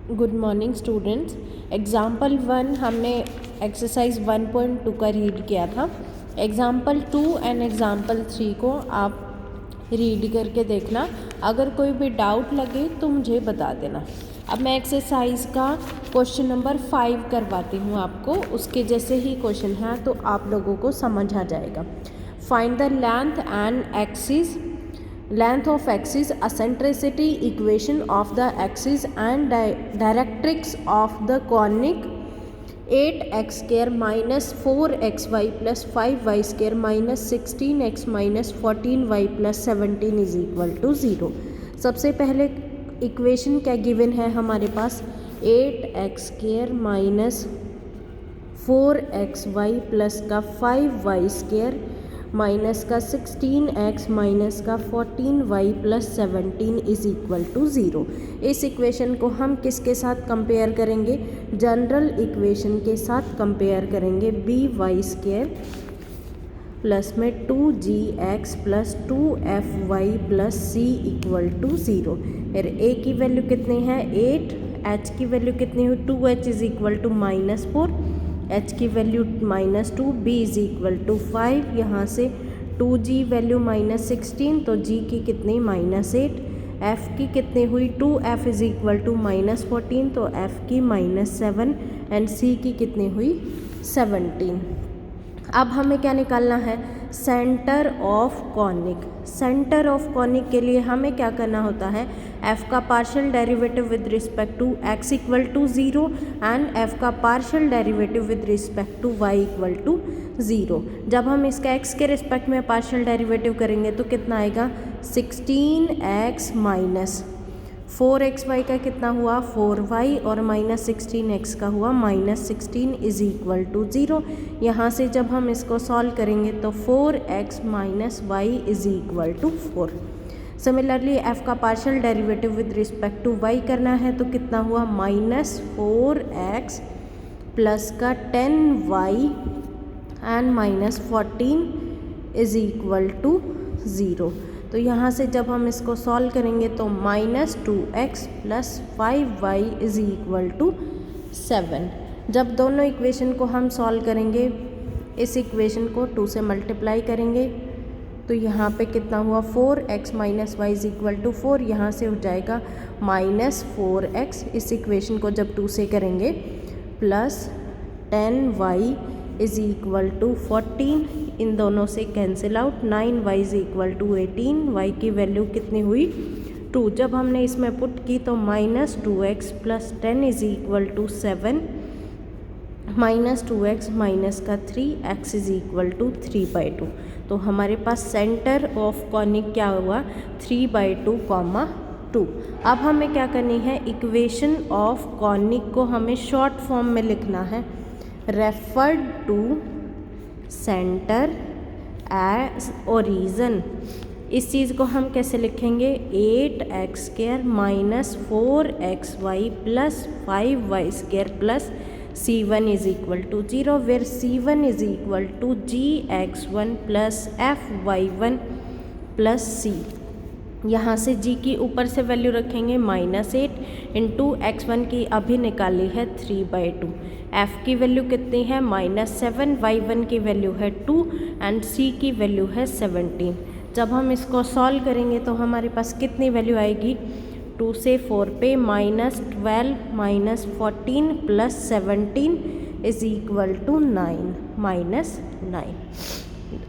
Good morning students. Example 1 हमने exercise 1.2 का read किया था। एग्ज़ाम्पल 2 एंड एग्ज़ाम्पल 3 को आप रीड करके देखना। अगर कोई भी डाउट लगे तो मुझे बता देना। अब मैं एक्सरसाइज का क्वेश्चन नंबर 5 करवाती हूँ आपको। उसके जैसे ही क्वेश्चन है तो आप लोगों को समझ आ जाएगा। Find the length and axis length of axis, eccentricity equation of the axis and directrix of the conic 8x square minus 4xy plus 5y square minus 16x minus 14y plus 17 is equal to 0। सबसे पहले equation क्या given है हमारे पास, 8x square minus 4xy plus का 5y square minus का 16x minus का 14y plus 17 is equal to 0। इस equation को हम किसके साथ कंपेयर करेंगे, जनरल इक्वेशन के साथ कंपेयर करेंगे। by स्क्वायर प्लस में 2gx plus 2fy plus c equal to 0। फिर a की वैल्यू कितनी है 8, h की वैल्यू कितनी हुई 2h is equal to -4, h की value -2, b is equal to 5। यहाँ से 2g वैल्यू -16 तो g की कितनी -8, f की कितनी हुई 2f इज इक्वल टू -14 तो f की -7 एंड c की कितनी हुई 17। अब हमें क्या निकालना है, centre of conic. Centre of conic के लिए हमें क्या करना होता है, f का partial derivative with respect to x equal to 0 and f का partial derivative with respect to y equal to 0। जब हम इसका x के रिस्पेक्ट में पार्शियल डेरिवेटिव करेंगे तो कितना आएगा, 16x माइनस 4xy का कितना हुआ 4y और -16x का हुआ -16 इज इक्वल टू 0। यहाँ से जब हम इसको सॉल्व करेंगे तो 4x minus y is equal to 4। Similarly f का partial derivative with respect to y करना है तो कितना हुआ -4x प्लस का 10y and -14 is equal to 0। तो यहाँ से जब हम इसको सॉल्व करेंगे तो -2x plus 5y is equal to 7। जब दोनों इक्वेशन को हम सॉल्व करेंगे, इस इक्वेशन को 2 से मल्टीप्लाई करेंगे तो यहाँ पे कितना हुआ 4x minus Y is equal to 4। यहाँ से हो जाएगा -4x, इस इक्वेशन को जब 2 से करेंगे plus 10y is equal to 14, इन दोनों से cancel out, 9y is equal to 18, y की वैल्यू कितनी हुई 2। जब हमने इसमें पुट की तो -2x plus 10 is equal to 7, -2x minus का 3x इज इक्वल टू 3/2। तो हमारे पास सेंटर ऑफ कॉनिक क्या हुआ 3/2, 2। अब हमें क्या करनी है, इक्वेशन ऑफ कॉनिक को हमें शॉर्ट फॉर्म में लिखना है, referred to centre as origin. इस चीज़ को हम कैसे लिखेंगे, 8x square minus 4xy plus 5y square plus c1 is equal to 0, where c1 is equal to gx1 plus fy1 plus c। यहाँ से g की ऊपर से वैल्यू रखेंगे -8 इंटू x1 की अभी निकाली है 3/2, f की वैल्यू कितनी है -7, y1 की वैल्यू है 2 एंड c की वैल्यू है 17। जब हम इसको सॉल्व करेंगे तो हमारे पास कितनी वैल्यू आएगी, 2 से 4 पे -12 -14 प्लस 17 इज इक्वल टू 9 -9।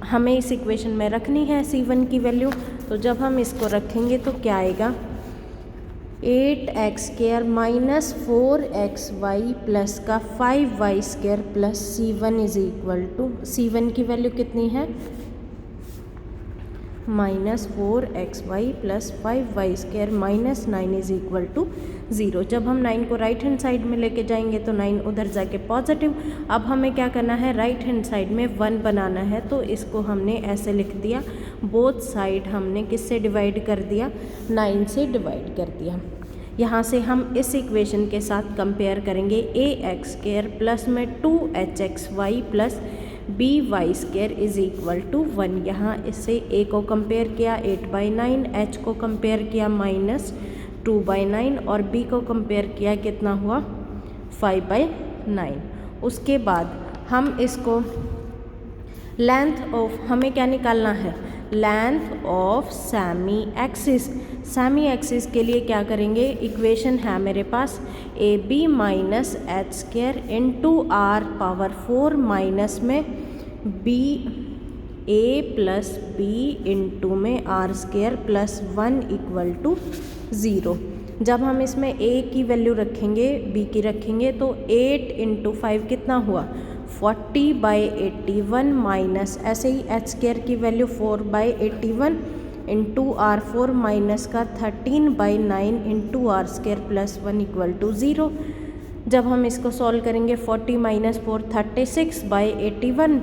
हमें इस इक्वेशन में रखनी है c1 की वैल्यू। तो जब हम इसको रखेंगे तो क्या आएगा, 8x square minus 4xy plus का 5y square plus c1 is equal to, c1 की वैल्यू कितनी है -4xy plus 5y square minus 9 is equal to 0। जब हम 9 को राइट हैंड साइड में लेके जाएंगे तो 9 उधर जाके पॉजिटिव। अब हमें क्या करना है, राइट हैंड साइड में 1 बनाना है तो इसको हमने ऐसे लिख दिया, बोथ साइड हमने किससे डिवाइड कर दिया, 9 से डिवाइड कर दिया। यहाँ से हम इस इक्वेशन के साथ कंपेयर करेंगे, ax स्क्वायर प्लस में 2hxy plus by square is equal to 1। यहाँ इससे a को कंपेयर किया 8/9, h को कंपेयर किया 2/9 और b को कंपेयर किया कितना हुआ 5/9। उसके बाद हम इसको लेंथ ऑफ हमें क्या निकालना है, length of semi axis. Semi axis के लिए क्या करेंगे, इक्वेशन है मेरे पास AB minus H square into R power 4 minus में B A plus B into में R square plus 1 equal to 0। जब हम इसमें a की वैल्यू रखेंगे b की रखेंगे तो 8 इंटू 5 कितना हुआ 40/81 माइनस ऐसे ही एच स्क्वायर की वैल्यू 4/81 इंटू आर 4 माइनस का 13/9 into R square plus 1 equal to 0। जब हम इसको सॉल्व करेंगे 40 माइनस 4 36/81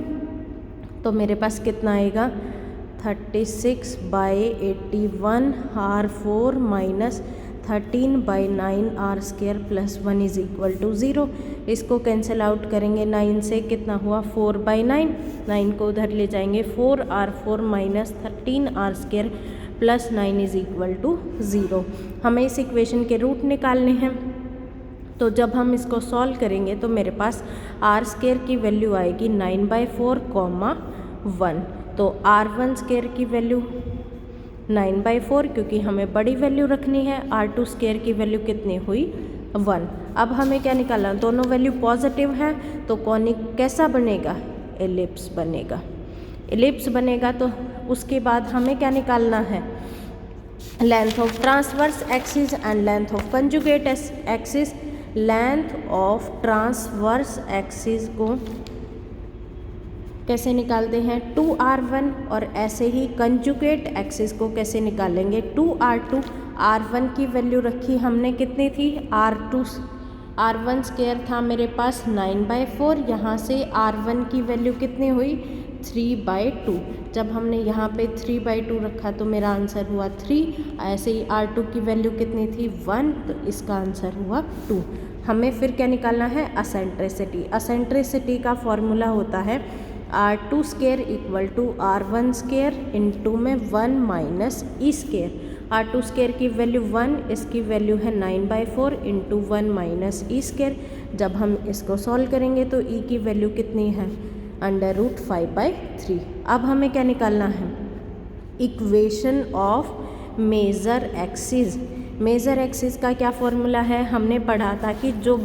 तो मेरे पास कितना आएगा 36/81 R 4 minus 13/9 R square plus 1 is equal to 0। इसको कैंसिल आउट करेंगे 9 से, कितना हुआ 4/9, 9 को उधर ले जाएंगे 4r4 minus 13r square plus 9 is equal to 0। हमें इस इक्वेशन के रूट निकालने हैं, तो जब हम इसको सॉल्व करेंगे तो मेरे पास आर स्क्वायर की वैल्यू आएगी 9/4, 1। तो r1 स्क्वायर की वैल्यू 9/4 क्योंकि हमें बड़ी वैल्यू रखनी है, r2 स्क्वायर की वैल्यू कितनी हुई 1। अब हमें क्या निकालना, दोनों वैल्यू पॉजिटिव हैं तो कॉनिक कैसा बनेगा, एलिप्स बनेगा। एलिप्स बनेगा तो उसके बाद हमें क्या निकालना है, length of transverse axis and length of conjugate axis. Length of transverse axis को कैसे निकालते हैं 2r1 और ऐसे ही कंजुगेट एक्सिस को कैसे निकालेंगे 2r2। r1 की वैल्यू रखी हमने कितनी थी r1 स्क्वायर था मेरे पास 9/4, यहाँ से r1 की वैल्यू कितनी हुई 3/2। जब हमने यहाँ पे 3/2 रखा तो मेरा आंसर हुआ 3। ऐसे ही r2 की वैल्यू कितनी थी 1, तो इसका आंसर हुआ 2। हमें फिर क्या निकालना है, असेंट्रिसिटी। असेंट्रिसिटी का फॉर्मूला होता है r2 square equal to r1 square into में 1 minus E square. r2 square की वैल्यू 1, इसकी वैल्यू है 9/4 इंटू 1 माइनस ई स्क्वायर। जब हम इसको सॉल्व करेंगे तो e की वैल्यू कितनी है √5/3। अब हमें क्या निकालना है, equation of major axis. Major axis का क्या फॉर्मूला है, हमने पढ़ा था कि जो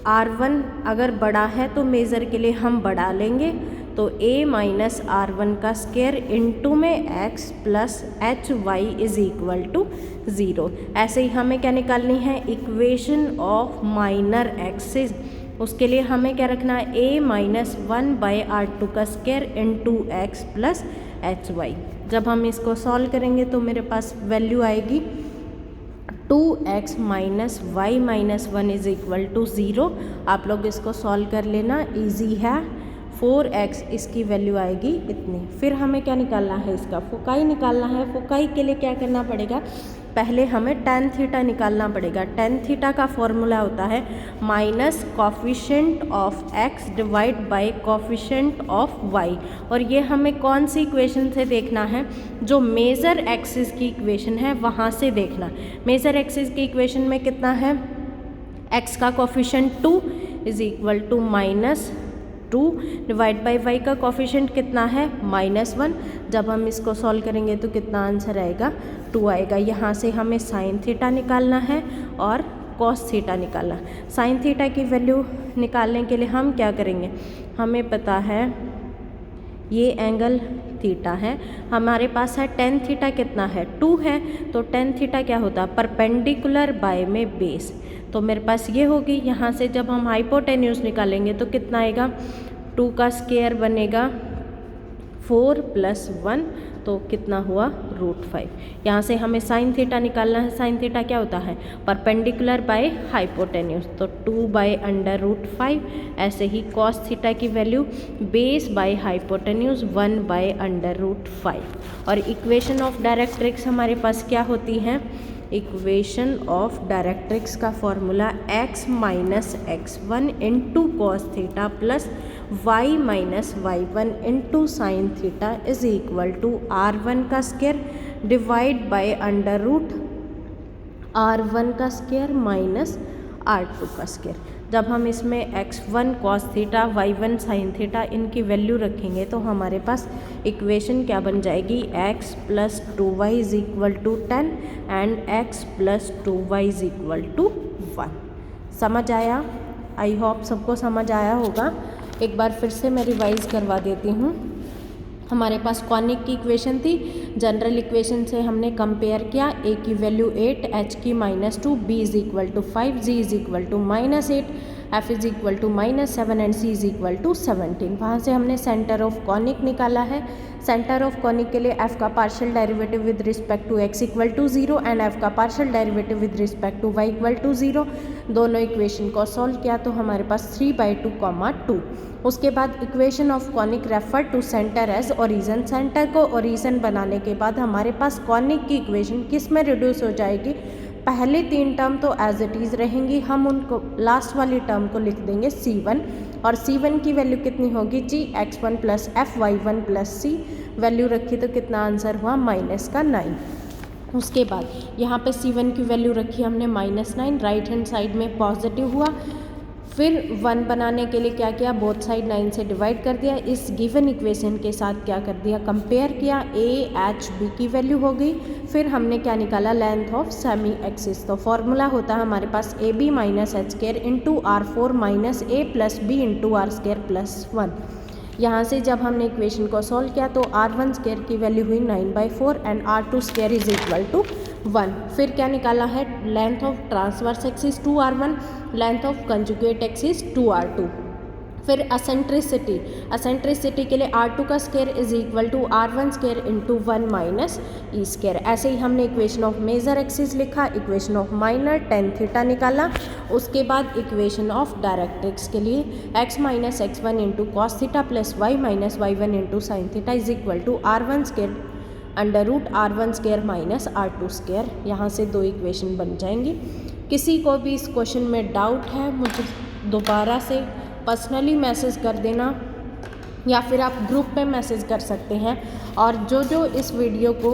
r1 अगर बड़ा है तो मेज़र के लिए हम बढ़ा लेंगे, तो a माइनस r1 का स्क्वायर इंटू में x plus hy is equal to 0। ऐसे ही हमें क्या निकालनी है, इक्वेशन ऑफ माइनर एक्सिस। उसके लिए हमें क्या रखना है, a माइनस 1/r2 का square into x plus hy। जब हम इसको सॉल्व करेंगे तो मेरे पास वैल्यू आएगी 2x minus y minus 1 is equal to 0। आप लोग इसको सॉल्व कर लेना, इजी है। 4x इसकी वैल्यू आएगी इतनी। फिर हमें क्या निकालना है, इसका फोकाई निकालना है। फोकाई के लिए क्या करना पड़ेगा, पहले हमें tan थीटा निकालना पड़ेगा। tan थीटा का फॉर्मूला होता है minus coefficient of x divide by coefficient of y। और ये हमें कौन सी इक्वेशन से देखना है, जो मेजर एक्सिस की इक्वेशन है वहाँ से देखना। मेजर एक्सिस की इक्वेशन में कितना है, x का coefficient 2 is equal to -2 divide by y का कॉफिशेंट कितना है -1। जब हम इसको सॉल्व करेंगे तो कितना आंसर आएगा 2 आएगा। यहाँ से हमें साइन थीटा निकालना है और कॉस थीटा निकालना। साइन थीटा की वैल्यू निकालने के लिए हम क्या करेंगे, हमें पता है ये एंगल थीटा है, हमारे पास है tan थीटा कितना है 2 है, तो tan थीटा क्या होता है परपेंडिकुलर बाय में बेस। तो मेरे पास ये होगी। यहाँ से जब हम हाइपोटेन्यूज निकालेंगे तो कितना आएगा, 2 का स्क्वायर बनेगा 4 + 1, तो कितना हुआ √5। यहाँ से हमें साइन थीटा निकालना है। साइन थीटा क्या होता है परपेंडिकुलर बाय हाइपोटेन्यूज, तो 2/√5। ऐसे ही कॉस थीटा की वैल्यू बेस बाय हाइपोटेन्यूज 1/√5। और इक्वेशन ऑफ डायरेक्ट्रिक्स हमारे पास क्या होती है, इक्वेशन ऑफ डायरेक्ट्रिक्स का formula x minus x1 into cos theta plus y minus y1 into sine theta is equal to r1 का स्क्वायर डिवाइड बाय R1 का square minus R2 का square. जब हम इसमें x1 cos theta y1 sin theta इनकी value रखेंगे तो हमारे पास इक्वेशन क्या बन जाएगी, x plus 2y is equal to 10 and x plus 2y is equal to 1। समझ आया? आई होप सबको समझ आया होगा। एक बार फिर से मैं रिवाइज करवा देती हूँ। हमारे पास कॉनिक की इक्वेशन थी, जनरल इक्वेशन से हमने कंपेयर किया, a की वैल्यू 8, h की -2, b is equal to 5, g is equal to -8, f is equal to -7 and c is equal to 17। वहाँ से हमने सेंटर ऑफ कॉनिक निकाला है। सेंटर ऑफ कॉनिक के लिए f का partial derivative with respect to x equal to 0 and f का partial derivative with respect to y equal to 0। दोनों इक्वेशन को सॉल्व किया तो हमारे पास 3/2, 2। उसके बाद equation of conic refer to centre as origin. Centre को ओरिजन बनाने के बाद हमारे पास कॉनिक की इक्वेशन किस में रिड्यूस हो जाएगी, पहले 3 टर्म तो एज इट इज़ रहेंगी, हम उनको लास्ट वाली टर्म को लिख देंगे c1 और c1 की वैल्यू कितनी होगी जी, x1 plus F y1 plus c। Value रखी तो कितना आंसर हुआ, -9। उसके बाद यहाँ पे c1 की वैल्यू रखी हमने -9, राइट हैंड साइड में पॉजिटिव हुआ। फिर 1 बनाने के लिए क्या किया, बोथ साइड 9 से डिवाइड कर दिया। इस गिवन इक्वेशन के साथ क्या कर दिया, कंपेयर किया, a h b की वैल्यू हो गई। फिर हमने क्या निकाला, लेंथ ऑफ सेमी एक्सिस। तो फॉर्मूला होता है हमारे पास ab minus H square into r4 minus a plus b into R square plus 1। यहाँ से जब हमने इक्वेशन को सॉल्व किया तो r1 स्क्वायर की वैल्यू हुई 9/4 and r2 square is equal to 1। फिर क्या निकाला है, length of transverse axis 2r1, length of conjugate axis 2r2। फिर असेंट्रिसिटी के लिए r2 का स्क्वायर is equal to r1 square into 1 minus E square. ऐसे ही हमने इक्वेशन ऑफ मेजर एक्सिस लिखा, equation of minor tan theta निकाला। उसके बाद इक्वेशन ऑफ डायरेक्ट एक्स के लिए x minus x1 into cos theta plus y minus y1 into sine theta is equal to r1 square under root r1 square minus r2 square. यहाँ से 2 equation बन जाएंगी। किसी को भी इस क्वेश्चन में डाउट है मुझे दोबारा से पर्सनली मैसेज कर देना या फिर आप ग्रुप पे मैसेज कर सकते हैं, और जो इस वीडियो को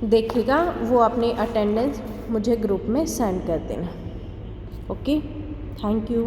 देखेगा वो अपनी अटेंडेंस मुझे ग्रुप में सेंड कर देना। Okay, thank you.